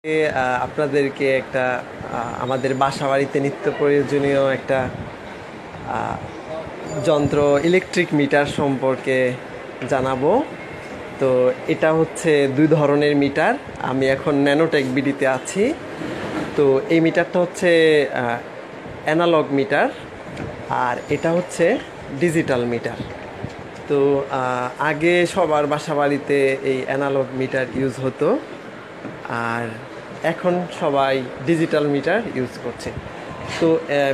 আপনাদেরকে একটা আমাদের বাসাবাড়িতে নিত্য প্রয়োজনীয় একটা যন্ত্র ইলেকট্রিক মিটার সম্পর্কে জানাবো। তো এটা হচ্ছে দুই ধরনের মিটার। আমি এখন ন্যানোটেক বিডিতে আছি। তো এই মিটারটা হচ্ছে অ্যানালগ মিটার, আর এটা হচ্ছে ডিজিটাল মিটার। তো আগে সবার বাসাবাড়িতে এই অ্যানালগ মিটার ইউজ হতো, আর এখন সবাই ডিজিটাল মিটার ইউজ করছে। তো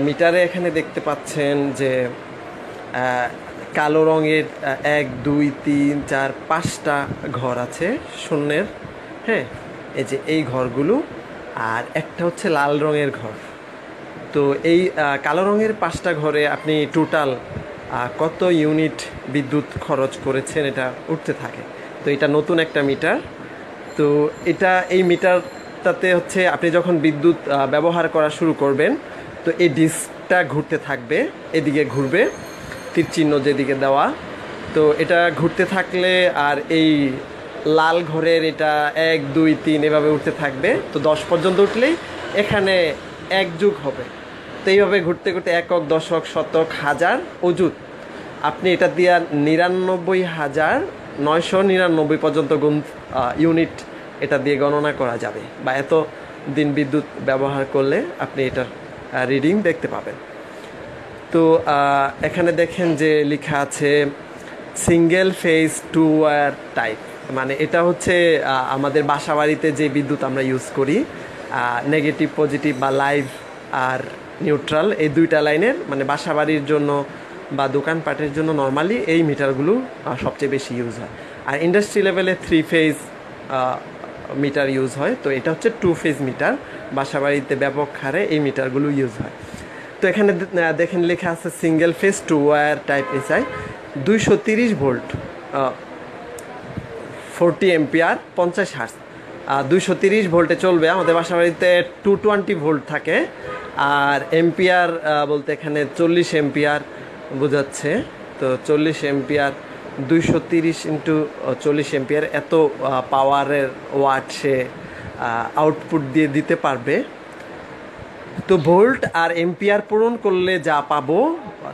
মিটারে এখানে দেখতে পাচ্ছেন যে কালো রঙের 1 2 3 4 5টা ঘর আছে শূন্যের। হ্যাঁ, এই যে এই ঘরগুলো, আর একটা হচ্ছে লাল রঙের ঘর। তো এই কালো রঙের 5টা ঘরে আপনি টোটাল কত ইউনিট বিদ্যুৎ খরচ করেছেন এটা উঠতে থাকে। তো এটা নতুন একটা মিটার। তো এই মিটারটাতে হচ্ছে আপনি যখন বিদ্যুৎ ব্যবহার করা শুরু করবেন, তো এই ডিস্কটা ঘুরতে থাকবে, এদিকে ঘুরবে, তীর চিহ্ন যেদিকে দেওয়া। তো এটা ঘুরতে থাকলে আর এই লাল ঘরের এটা 1 2 3 এভাবে উঠতে থাকবে। তো 10 পর্যন্ত উঠলেই এখানে 1 যুগ হবে। তো এইভাবে ঘুরতে ঘুরতে একক, দশক, শতক, হাজার, অযুত আপনি এটা দিয়ে 99,999 পর্যন্ত ইউনিট এটা দিয়ে গণনা করা যাবে, বা এত দিন বিদ্যুৎ ব্যবহার করলে আপনি এটার রিডিং দেখতে পাবেন। তো এখানে দেখেন যে লেখা আছে সিঙ্গেল ফেজ 2 ওয়্যার টাইপ। মানে এটা হচ্ছে আমাদের বাসা বাড়িতে যে বিদ্যুৎ আমরা ইউজ করি, নেগেটিভ, পজিটিভ বা লাইভ আর নিউট্রাল, এই দুইটা লাইনের, মানে বাসা বাড়ির জন্য বা দোকানপাটের জন্য নর্মালি এই মিটারগুলো সবচেয়ে বেশি ইউজ হয়। আর ইন্ডাস্ট্রি লেভেলে 3 ফেজ মিটার ইউজ হয়। তো এটা হচ্ছে 2 ফেজ মিটার, বাসাবাড়িতে ব্যাপক হারে এই মিটারগুলো ইউজ হয়। তো এখানে দেখেন লেখা আছে single phase 2 wire type SI, 230 volt, 40 ampere, 50 hertz. 230 ভোল্টে চলবে। আমাদের বাসাবাড়িতে 220 ভোল্ট থাকে। আর এম্পিয়ার বলতে এখানে 40 এম্পিয়ার বোঝাচ্ছে। তো 40 এম্পিয়ার, 230 ইন্টু 40 এম্পিয়ার, এত পাওয়ারের ওয়াট সে আউটপুট দিয়ে দিতে পারবে। তো ভোল্ট আর এম্পিয়ার পূরণ করলে যা পাবো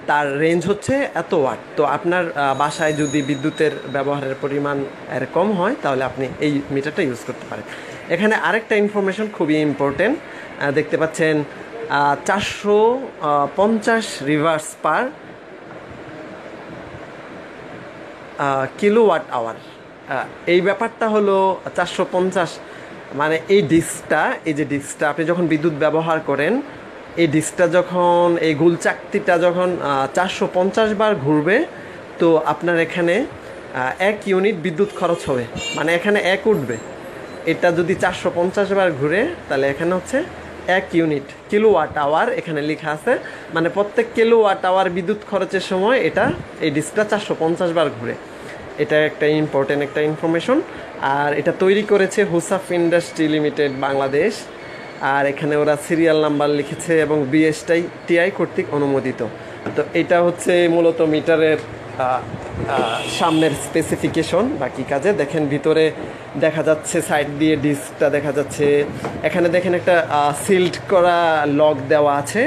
তার রেঞ্জ হচ্ছে এত ওয়াট। তো আপনার বাসায় যদি বিদ্যুতের ব্যবহারের পরিমাণ এর কম হয়, তাহলে আপনি এই মিটারটা ইউজ করতে পারেন। এখানে আরেকটা ইনফরমেশন খুবই ইম্পর্টেন্ট, দেখতে পাচ্ছেন 450 রিভার্স পার কিলোওয়াট আওয়ার। এই ব্যাপারটা হলো 450, মানে এই ডিস্কটা আপনি যখন বিদ্যুৎ ব্যবহার করেন, এই ডিস্কটা যখন, এই গোলচাকতিটা যখন 450 বার ঘুরবে, তো আপনার এখানে 1 ইউনিট বিদ্যুৎ খরচ হবে। মানে এখানে 1 উঠবে। এটা যদি 450 বার ঘুরে, তাহলে এখানে হচ্ছে 1 ইউনিট কিলোওয়াট আওয়ার এখানে লেখা আছে। মানে প্রত্যেক কিলোওয়াট আওয়ার বিদ্যুৎ খরচের সময় এই ডিস্কটা 450 বার ঘুরে। এটা একটা ইম্পর্টেন্ট একটা ইনফরমেশন। আর এটা তৈরি করেছে হুসাফ ইন্ডাস্ট্রি লিমিটেড, বাংলাদেশ। আর এখানে ওরা সিরিয়াল নাম্বার লিখেছে এবং বিএসটিআই কর্তৃক অনুমোদিত। তো এটা হচ্ছে মূলত মিটারের সামনের স্পেসিফিকেশন। বাকি কাজে দেখেন ভিতরে দেখা যাচ্ছে, সাইড দিয়ে ডিস্কটা দেখা যাচ্ছে। এখানে দেখেন একটা সিল্ড করা লক দেওয়া আছে।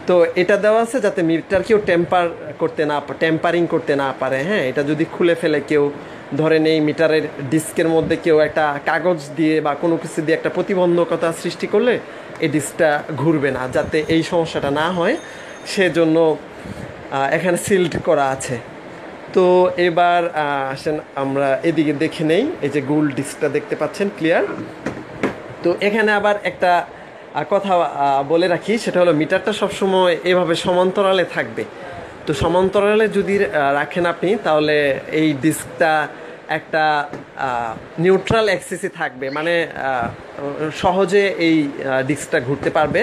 তো এটা দেওয়া আছে যাতে মিটার কেউ টেম্পারিং করতে না পারে। হ্যাঁ, এটা যদি খুলে ফেলে কেউ, ধরেন এই মিটারের ডিস্কের মধ্যে কেউ একটা কাগজ দিয়ে বা কোনো কিছু দিয়ে একটা প্রতিবন্ধকতা সৃষ্টি করলে এই ডিস্কটা ঘুরবে না। যাতে এই সমস্যাটা না হয়, সেজন্য এখানে সিল্ড করা আছে। তো এবার আসেন আমরা এদিকে দেখে নেই। এই যে গোল ডিস্কটা দেখতে পাচ্ছেন ক্লিয়ার। তো এখানে আবার একটা কথা বলে রাখি, সেটা হলো মিটারটা সবসময় এভাবে সমান্তরালে থাকবে। তো সমান্তরালে যদি রাখেন আপনি, তাহলে এই ডিস্কটা একটা নিউট্রাল অ্যাক্সিসে থাকবে, মানে সহজে এই ডিস্কটা ঘুরতে পারবে।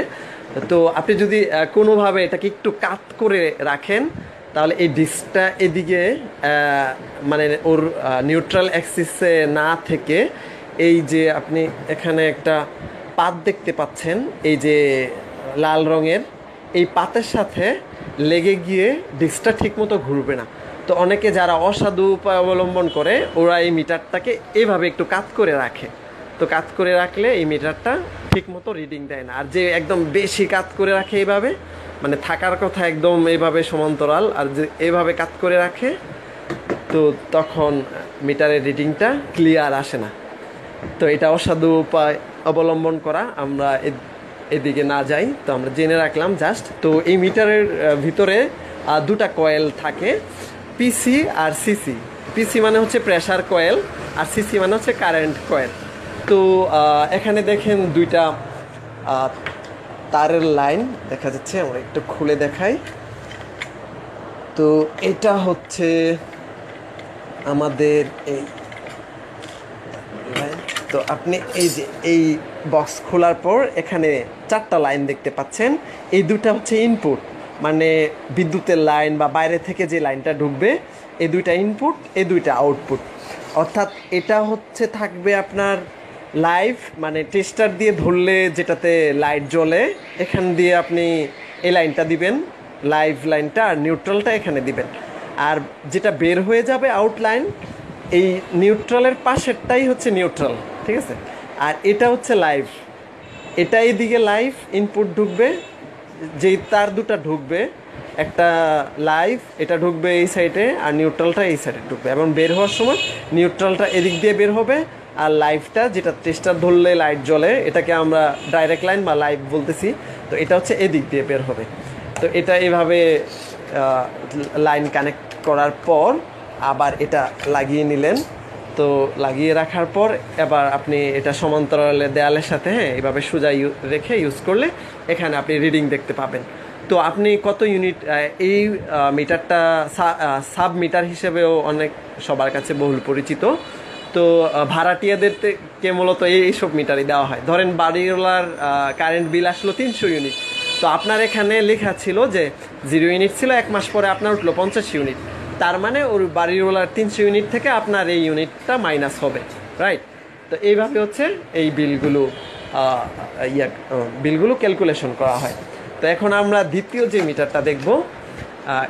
তো আপনি যদি কোনোভাবে এটাকে একটু কাত করে রাখেন, তাহলে এই ডিস্কটা এদিকে মানে ওর নিউট্রাল অ্যাক্সিসে না থেকে, এই যে আপনি এখানে একটা পাত দেখতে পাচ্ছেন, এই যে লাল রঙের, এই পাতের সাথে লেগে গিয়ে ডিস্কটা ঠিকমতো ঘুরবে না। তো অনেকে যারা অসাধু উপায় অবলম্বন করে, ওরা এই মিটারটাকে এইভাবে একটু কাত করে রাখে। তো কাত করে রাখলে এই মিটারটা ঠিক মতো রিডিং দেয় না। আর যে একদম বেশি কাত করে রাখে এইভাবে, মানে থাকার কথা একদম এইভাবে সমান্তরাল, আর যে এইভাবে কাত করে রাখে, তো তখন মিটারের রিডিংটা ক্লিয়ার আসে না। তো এটা অসাধু উপায় অবলম্বন করা, আমরা এদিকে না যাই, তো আমরা জেনে রাখলাম জাস্ট। তো এই মিটারের ভিতরে দুটা কয়েল থাকে, পিসি আর সিসি। পিসি মানে হচ্ছে প্রেসার কয়েল, আর সিসি মানে হচ্ছে কারেন্ট কয়েল। তো এখানে দেখেন দুইটা তারের লাইন দেখা যাচ্ছে, আমরা একটু খুলে দেখাই। তো এটা হচ্ছে আমাদের এই, তো আপনি এই যে এই বক্স খোলার পর এখানে 4টা লাইন দেখতে পাচ্ছেন। এই দুটা হচ্ছে ইনপুট, মানে বিদ্যুতের লাইন বা বাইরে থেকে যে লাইনটা ঢুকবে, এই দুইটা ইনপুট, এই দুইটা আউটপুট। অর্থাৎ এটা হচ্ছে থাকবে আপনার লাইভ, মানে টেস্টার দিয়ে ধরলে যেটাতে লাইট জ্বলে, এখান দিয়ে আপনি এই লাইনটা দিবেন, লাইভ লাইনটা, আর নিউট্রালটা এখানে দিবেন। আর যেটা বের হয়ে যাবে আউটলাইন, এই নিউট্রালের পাশেরটাই হচ্ছে নিউট্রাল, ঠিক আছে। আর এটা হচ্ছে লাইভ, এটা এইদিকে লাইভ ইনপুট ঢুকবে, যেই তার দুটা ঢুকবে, একটা লাইভ এটা ঢুকবে এই সাইডে, আর নিউট্রালটা এই সাইডে ঢুকবে, এবং বের হওয়ার সময় নিউট্রালটা এদিক দিয়ে বের হবে, আর লাইভটা যেটা টেস্টার ধরলে লাইট জ্বলে, এটাকে আমরা ডাইরেক্ট লাইন বা লাইভ বলতেছি, তো এটা হচ্ছে এদিক দিয়ে বের হবে। তো এটা এভাবে লাইন কানেক্ট করার পর আবার এটা লাগিয়ে নিলেন। তো লাগিয়ে রাখার পর এবার আপনি এটা সমান্তরালে দেয়ালের সাথে, হ্যাঁ, এভাবে সোজা রেখে ইউজ করলে এখানে আপনি রিডিং দেখতে পাবেন। তো আপনি কত ইউনিট, এই মিটারটা সাব মিটার হিসেবেও অনেক সবার কাছে বহুল পরিচিত। তো ভাড়াটিয়াদেরকে মূলত এইসব মিটারই দেওয়া হয়। ধরেন বাড়িওয়ালার কারেন্ট বিল আসলো 300 ইউনিট, তো আপনার এখানে লেখা ছিল যে 0 ইউনিট ছিল, 1 মাস পরে আপনার উঠলো 50 ইউনিট, তার মানে ওর বাড়িওয়ালার 300 ইউনিট থেকে আপনার এই ইউনিটটা মাইনাস হবে, রাইট। তো এইভাবে হচ্ছে এই বিলগুলো ক্যালকুলেশন করা হয়। তো এখন আমরা দ্বিতীয় যে মিটারটা দেখব,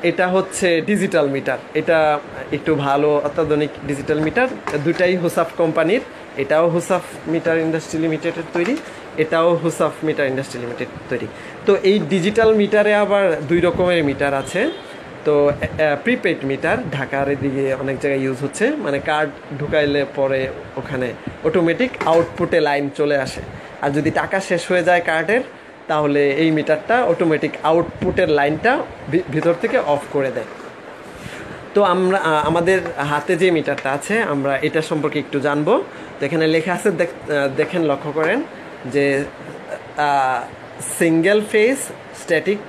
এটা হচ্ছে ডিজিটাল মিটার। এটা একটু ভালো অত্যাধুনিক ডিজিটাল মিটার, দুটাই হুসাফ কোম্পানির। এটাও হুসাফ মিটার ইন্ডাস্ট্রি লিমিটেডের তৈরি, এটাও হুসাফ মিটার ইন্ডাস্ট্রি লিমিটেড তৈরি। তো এই ডিজিটাল মিটারে আবার 2 রকমের মিটার আছে। তো প্রিপেড মিটার ঢাকার এদিকে অনেক জায়গায় ইউজ হচ্ছে, মানে কার্ড ঢুকাইলে পরে ওখানে অটোমেটিক আউটপুটে লাইন চলে আসে, আর যদি টাকা শেষ হয়ে যায় কার্ডের, তাহলে এই মিটারটা অটোমেটিক আউটপুটের লাইনটা ভিতর থেকে অফ করে দেয়। তো আমরা আমাদের হাতে যে মিটারটা আছে, আমরা এটা সম্পর্কে একটু জানবো। তো এখানে লেখা আছে, দেখেন, লক্ষ্য করেন যে single phase static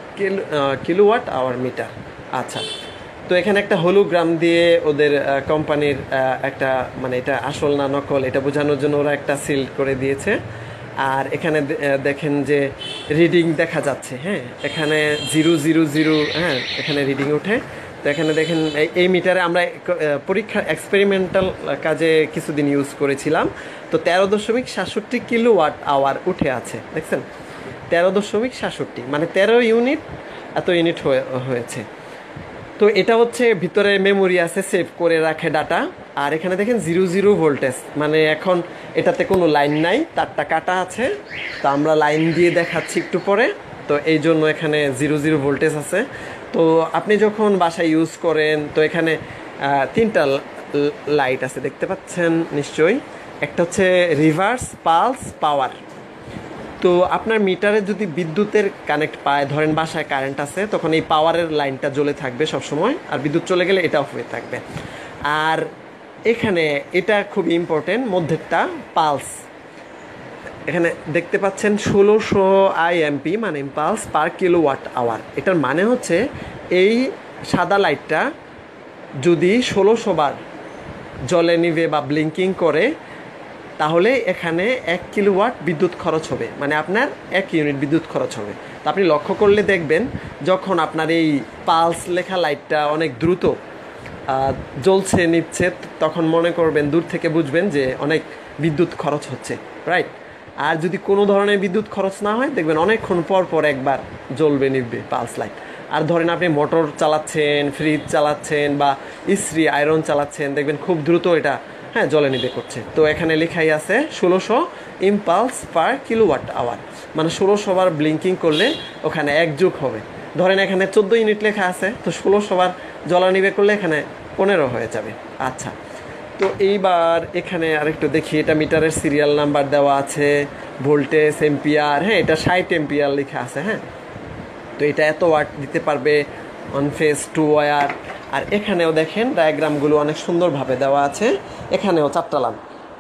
kilowatt hour meter. আচ্ছা, তো এখানে একটা হলোগ্রাম দিয়ে ওদের কোম্পানির একটা, মানে এটা আসল না নকল এটা বোঝানোর জন্য ওরা একটা সিল করে দিয়েছে। আর এখানে দেখেন যে রিডিং দেখা যাচ্ছে, হ্যাঁ, এখানে 000, হ্যাঁ, এখানে রিডিং ওঠে। তো এখানে দেখেন এই মিটারে আমরা পরীক্ষা এক্সপেরিমেন্টাল কাজে কিছুদিন ইউজ করেছিলাম। তো 13.67 কিলোওয়াট আওয়ার উঠে আছে, দেখছেন, 13.67, মানে 13 ইউনিট, এত ইউনিট হয়েছে। তো এটা হচ্ছে ভিতরে মেমোরি আছে, সেভ করে রাখে ডাটা। আর এখানে দেখেন 00 ভোল্টেজ, মানে এখন এটাতে কোনো লাইন নাই, তারটা কাটা আছে। তো আমরা লাইন দিয়ে দেখাচ্ছি একটু পরে। তো এই জন্য এখানে 00 ভোল্টেজ আছে। তো আপনি যখন বাসায় ইউজ করেন, তো এখানে 3টা লাইট আছে, দেখতে পাচ্ছেন নিশ্চয়ই। একটা হচ্ছে রিভার্স, পালস, পাওয়ার। তো আপনার মিটারে যদি বিদ্যুতের কানেক্ট পায়, ধরেন বাসায় কারেন্ট আছে, তখন এই পাওয়ারের লাইনটা জ্বলে থাকবে সব সময়, আর বিদ্যুৎ চলে গেলে এটা অফ হয়ে থাকবে। আর এখানে এটা খুব ইম্পর্টেন্ট, মধ্যেরটা পালস। এখানে দেখতে পাচ্ছেন 1600 IMP, মানে ইম্পালস পার কিলোওয়াট আওয়ার। এটার মানে হচ্ছে এই সাদা লাইটটা যদি 1600 বার জ্বলে নিবে বা ব্লিঙ্কিং করে, তাহলে এখানে 1 কিলোওয়াট বিদ্যুৎ খরচ হবে, মানে আপনার 1 ইউনিট বিদ্যুৎ খরচ হবে। তো আপনি লক্ষ্য করলে দেখবেন, যখন আপনার এই পালস লেখা লাইটটা অনেক দ্রুত জ্বলছে নিচ্ছে, তখন মনে করবেন, দূর থেকে বুঝবেন যে অনেক বিদ্যুৎ খরচ হচ্ছে, রাইট। আর যদি কোনো ধরনের বিদ্যুৎ খরচ না হয়, দেখবেন অনেকক্ষণ পর পর একবার জ্বলবে নিবে পালস লাইট। আর ধরেন আপনি মোটর চালাচ্ছেন, ফ্রিজ চালাচ্ছেন, বা ইস্ত্রি আয়রন চালাচ্ছেন, দেখবেন খুব দ্রুত এটা হ্যাঁ জলে নিবে করছে। তো এখানে লেখাই আছে 1600 ইম্পালস পার কিলোওয়াট আওয়ার, মানে 1600 বার ব্লিঙ্কিং করলে ওখানে 1 যুগ হবে। ধরেন এখানে 14 ইউনিট লেখা আছে, তো 1600 বার জ্বলা নিবে করলে এখানে 15 হয়ে যাবে। আচ্ছা, তো এইবার এখানে আরেকটু দেখি, এটা মিটারের সিরিয়াল নাম্বার দেওয়া আছে, ভোল্টেজ এম্পিয়ার, হ্যাঁ এটা 60 এম্পিয়ার লেখা আছে। হ্যাঁ, তো এটা এত ওয়াট দিতে পারবে, অন ফেজ 2 ওয়্যার। আর এখানেও দেখেন ডায়াগ্রামগুলো অনেক সুন্দরভাবে দেওয়া আছে, এখানেও 4টা লাইন।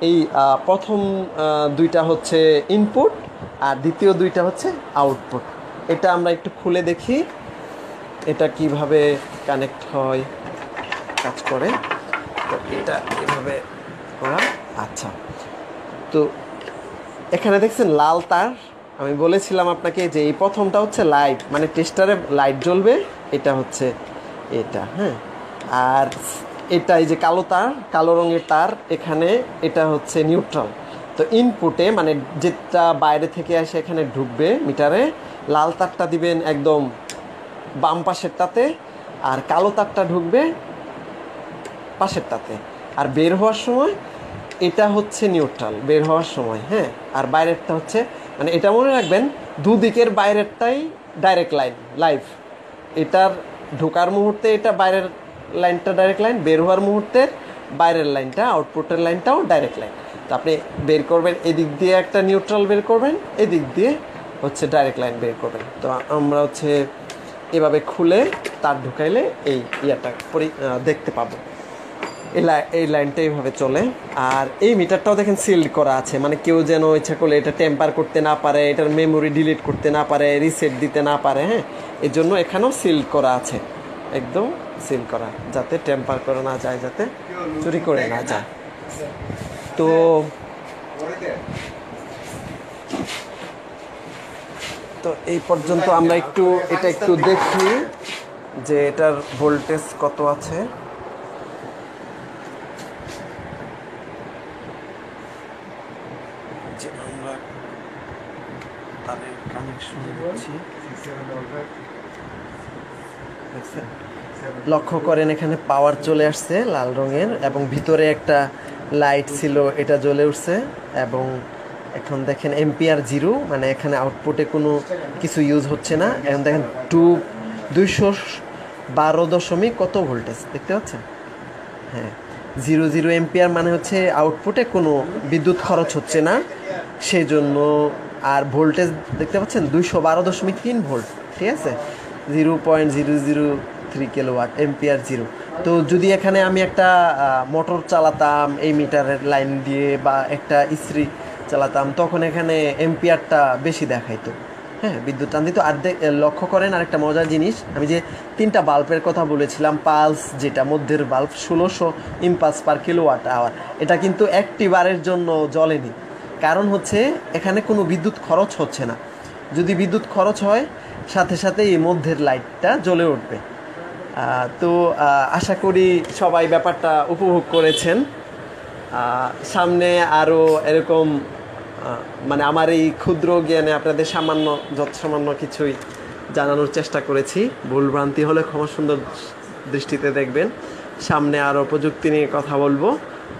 এই প্রথম 2টা হচ্ছে ইনপুট আর দ্বিতীয় 2টা হচ্ছে আউটপুট। এটা আমরা একটু খুলে দেখি এটা কিভাবে কানেক্ট হয়, কাজ করে। তো এটা এভাবে করা। আচ্ছা, তো এখানে দেখছেন লাল তার, আমি বলেছিলাম আপনাকে যে এই প্রথমটা হচ্ছে লাইট, মানে টেস্টারে লাইট জ্বলবে, এটা হচ্ছে এটা। হ্যাঁ, আর এটা এই যে কালো তার, কালো রঙের তার, এখানে এটা হচ্ছে নিউট্রাল। তো ইনপুটে মানে যেটা বাইরে থেকে আসে এখানে ঢুকবে মিটারে, লাল তারটা দিবেন একদম বাম পাশেরটাতে, আর কালো তারটা ঢুকবে পাশেরটাতে। আর বের হওয়ার সময় এটা হচ্ছে নিউট্রাল বের হওয়ার সময়। হ্যাঁ, আর বাইরেরটা হচ্ছে, মানে এটা মনে রাখবেন দুদিকের বাইরেরটাই ডাইরেক্ট লাইন লাইভ, এটার ঢোকার মুহূর্তে এটা বাইরের লাইনটা ডাইরেক্ট লাইন, বের হওয়ার মুহূর্তে বাইরের লাইনটা, আউটপুটের লাইনটাও ডাইরেক্ট লাইন। তো আপনি বের করবেন এদিক দিয়ে একটা নিউট্রাল বের করবেন, এদিক দিয়ে হচ্ছে ডাইরেক্ট লাইন বের করবেন। তো আমরা হচ্ছে এভাবে খুলে তার ঢুকাইলে এই ইয়াটা দেখতে পাবো। এই লাইনটা এইভাবে চলে। আর এই মিটারটাও দেখেন সিল্ড করা আছে, মানে কেউ যেন ইচ্ছা করলে এটা টেম্পার করতে না পারে, এটার মেমোরি ডিলিট করতে না পারে, রিসেট দিতে না পারে। হ্যাঁ, এর জন্য এখানেও সিল্ড করা আছে, একদম সিল করা, যাতে টেম্পার করে না যায়, যাতে চুরি করে না যায়। তো তো এই পর্যন্ত আমরা এটা একটু দেখি যে এটার ভোল্টেজ কত আছে। লক্ষ্য করেন এখানে পাওয়ার চলে আসছে লাল রঙের, এবং ভিতরে একটা লাইট ছিল এটা জ্বলে উঠছে। এবং এখন দেখেন এম্পিয়ার 0, মানে এখানে আউটপুটে কোনো কিছু ইউজ হচ্ছে না। এখন দেখেন 212 কত ভোল্টেজ দেখতে পাচ্ছেন। হ্যাঁ, 00 এম্পিয়ার মানে হচ্ছে আউটপুটে কোনো বিদ্যুৎ খরচ হচ্ছে না, সেই জন্য। আর ভোল্টেজ দেখতে পাচ্ছেন 212.3 ভোল্ট, ঠিক আছে, 0.003 কিলোওয়াট, এম্পিয়ার 0। তো যদি এখানে আমি একটা মোটর চালাতাম এই মিটারের লাইন দিয়ে, বা একটা ইস্ত্রি চালাতাম, তখন এখানে এম্পিয়ারটা বেশি দেখাইতো। হ্যাঁ, বিদ্যুৎ টান দিত। আর লক্ষ্য করেন আরেকটা মজার জিনিস, আমি যে 3টা বাল্বের কথা বলেছিলাম, পালস যেটা মধ্যের বাল্ব 1600 ইম্পালস পার কিলোওয়াট আওয়ার, এটা কিন্তু একটি বারের জন্য জ্বলেনি। কারণ হচ্ছে এখানে কোনো বিদ্যুৎ খরচ হচ্ছে না। যদি বিদ্যুৎ খরচ হয়, সাথে সাথে এই মধ্যের লাইটটা জ্বলে উঠবে। তো আশা করি সবাই ব্যাপারটা উপভোগ করেছেন। সামনে আরও এরকম মানে আমার এই ক্ষুদ্র জ্ঞানে আপনাদের যত সামান্য কিছুই জানানোর চেষ্টা করেছি। ভুলভ্রান্তি হলে ক্ষমা সুন্দর দৃষ্টিতে দেখবেন। সামনে আরও প্রযুক্তি নিয়ে কথা বলবো।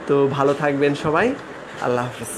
তো ভালো থাকবেন সবাই, আল্লাহ হাফিজ।